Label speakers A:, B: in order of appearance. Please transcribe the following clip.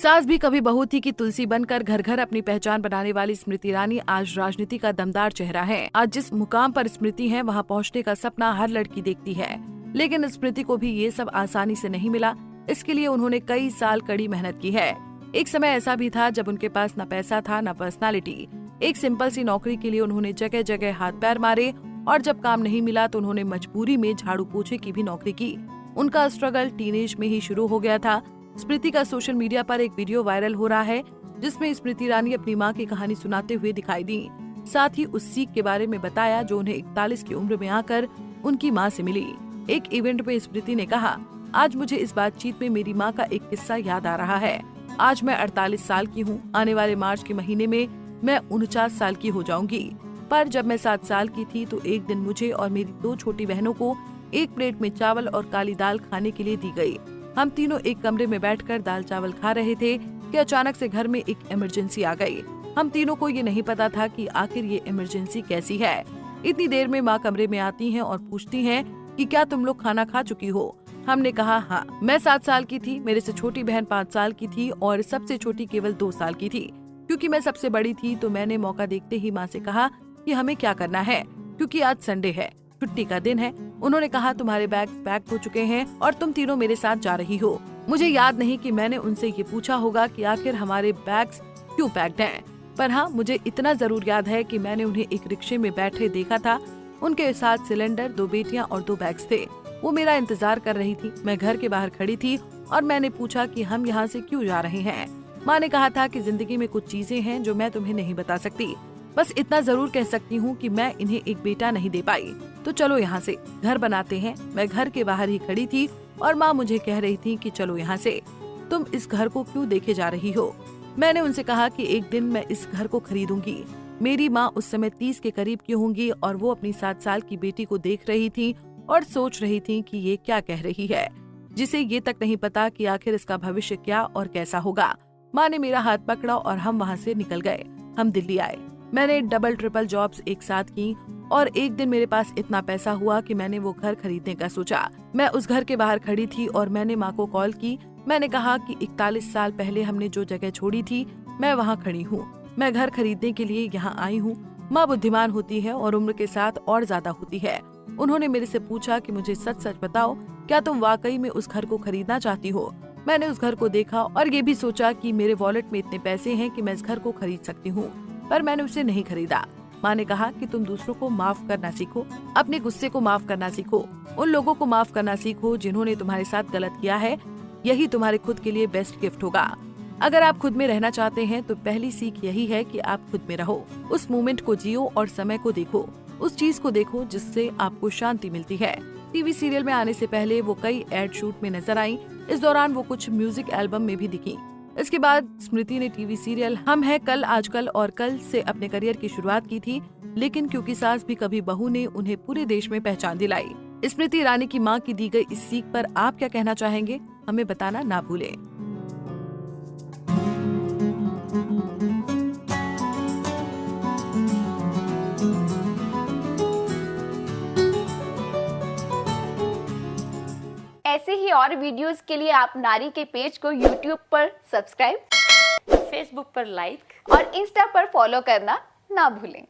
A: सास भी कभी बहू थी कि तुलसी बनकर घर घर अपनी पहचान बनाने वाली स्मृति ईरानी आज राजनीति का दमदार चेहरा है। आज जिस मुकाम पर स्मृति है वहां पहुंचने का सपना हर लड़की देखती है, लेकिन स्मृति को भी ये सब आसानी से नहीं मिला। इसके लिए उन्होंने कई साल कड़ी मेहनत की है। एक समय ऐसा भी था जब उनके पास न पैसा था न पर्सनालिटी। एक सिंपल सी नौकरी के लिए उन्होंने जगह जगह हाथ पैर मारे और जब काम नहीं मिला तो उन्होंने मजबूरी में झाड़ू पोछे की भी नौकरी की। उनका स्ट्रगल टीनेज में ही शुरू हो गया था। स्मृति का सोशल मीडिया पर एक वीडियो वायरल हो रहा है जिसमें स्मृति ईरानी अपनी मां की कहानी सुनाते हुए दिखाई दी। साथ ही उस सीख के बारे में बताया जो उन्हें 41 की उम्र में आकर उनकी मां से मिली। एक इवेंट में स्मृति ने कहा, आज मुझे इस बातचीत में मेरी मां का एक किस्सा याद आ रहा है। आज मैं 48 साल की हूँ। आने वाले मार्च के महीने में मैं 49 साल की हो जाऊंगी। पर जब मैं 7 साल की थी तो एक दिन मुझे और मेरी 2 छोटी बहनों को एक प्लेट में चावल और काली दाल खाने के लिए दी गई। हम तीनों एक कमरे में बैठकर दाल चावल खा रहे थे कि अचानक से घर में एक इमरजेंसी आ गई। हम तीनों को ये नहीं पता था कि आखिर ये इमरजेंसी कैसी है। इतनी देर में माँ कमरे में आती हैं और पूछती हैं कि क्या तुम लोग खाना खा चुकी हो। हमने कहा हाँ। मैं 7 साल की थी, मेरे से छोटी बहन 5 साल की थी और सबसे छोटी केवल 2 साल की थी। क्योंकि मैं सबसे बड़ी थी तो मैंने मौका देखते ही माँ से कहा कि हमें क्या करना है, क्योंकि आज संडे है, छुट्टी का दिन है। उन्होंने कहा तुम्हारे बैग पैक हो चुके हैं और तुम तीनों मेरे साथ जा रही हो। मुझे याद नहीं कि मैंने उनसे ये पूछा होगा कि आखिर हमारे बैग्स क्यों पैक्ड हैं, पर हाँ मुझे इतना जरूर याद है कि मैंने उन्हें एक रिक्शे में बैठे देखा था। उनके साथ सिलेंडर, 2 बेटियां और 2 बैग्स थे। वो मेरा इंतजार कर रही थी। मैं घर के बाहर खड़ी थी और मैंने पूछा कि हम यहाँ से क्यों जा रहे हैं। माँ ने कहा था कि जिंदगी में कुछ चीजें हैं जो मैं तुम्हें नहीं बता सकती। बस इतना जरूर कह सकती हूँ कि मैं इन्हें एक बेटा नहीं दे पाई, तो चलो यहाँ से घर बनाते हैं। मैं घर के बाहर ही खड़ी थी और माँ मुझे कह रही थी कि चलो यहाँ से, तुम इस घर को क्यों देखे जा रही हो। मैंने उनसे कहा कि एक दिन मैं इस घर को खरीदूंगी। मेरी माँ उस समय 30 के करीब की होंगी और वो अपनी 7 साल की बेटी को देख रही थी और सोच रही थी कि ये क्या कह रही है, जिसे ये तक नहीं पता कि आखिर इसका भविष्य क्या और कैसा होगा। माँ ने मेरा हाथ पकड़ा और हम वहाँ से निकल गए। हम दिल्ली आए। मैंने डबल ट्रिपल जॉब्स एक साथ की और एक दिन मेरे पास इतना पैसा हुआ कि मैंने वो घर खरीदने का सोचा। मैं उस घर के बाहर खड़ी थी और मैंने माँ को कॉल की। मैंने कहा कि 41 साल पहले हमने जो जगह छोड़ी थी मैं वहाँ खड़ी हूँ। मैं घर खरीदने के लिए यहाँ आई हूँ। माँ बुद्धिमान होती है और उम्र के साथ और ज्यादा होती है। उन्होंने मेरे से पूछा कि मुझे सच सच बताओ, क्या तुम वाकई में उस घर को खरीदना चाहती हो। मैंने उस घर को देखा और ये भी सोचा कि मेरे वॉलेट में इतने पैसे हैं कि मैं इस घर को खरीद सकती हूँ, पर मैंने उसे नहीं खरीदा। माँ ने कहा कि तुम दूसरों को माफ करना सीखो, अपने गुस्से को माफ करना सीखो, उन लोगों को माफ करना सीखो जिन्होंने तुम्हारे साथ गलत किया है। यही तुम्हारे खुद के लिए बेस्ट गिफ्ट होगा। अगर आप खुद में रहना चाहते हैं तो पहली सीख यही है कि आप खुद में रहो। उस मोमेंट को जियो और समय को देखो, उस चीज को देखो जिससे आपको शांति मिलती है। टीवी सीरियल में आने से पहले वो कई एड शूट में नजर आई। इस दौरान वो कुछ म्यूजिक एल्बम में भी दिखी। इसके बाद स्मृति ने टीवी सीरियल हम है कल, आजकल और कल से अपने करियर की शुरुआत की थी, लेकिन क्योंकि सास भी कभी बहू ने उन्हें पूरे देश में पहचान दिलाई। स्मृति ईरानी की मां की दी गई इस सीख पर आप क्या कहना चाहेंगे, हमें बताना ना भूलें।
B: ऐसे ही और वीडियोस के लिए आप नारी के पेज को YouTube पर सब्सक्राइब,
C: फेसबुक पर लाइक
B: और इंस्टा पर फॉलो करना ना भूलें।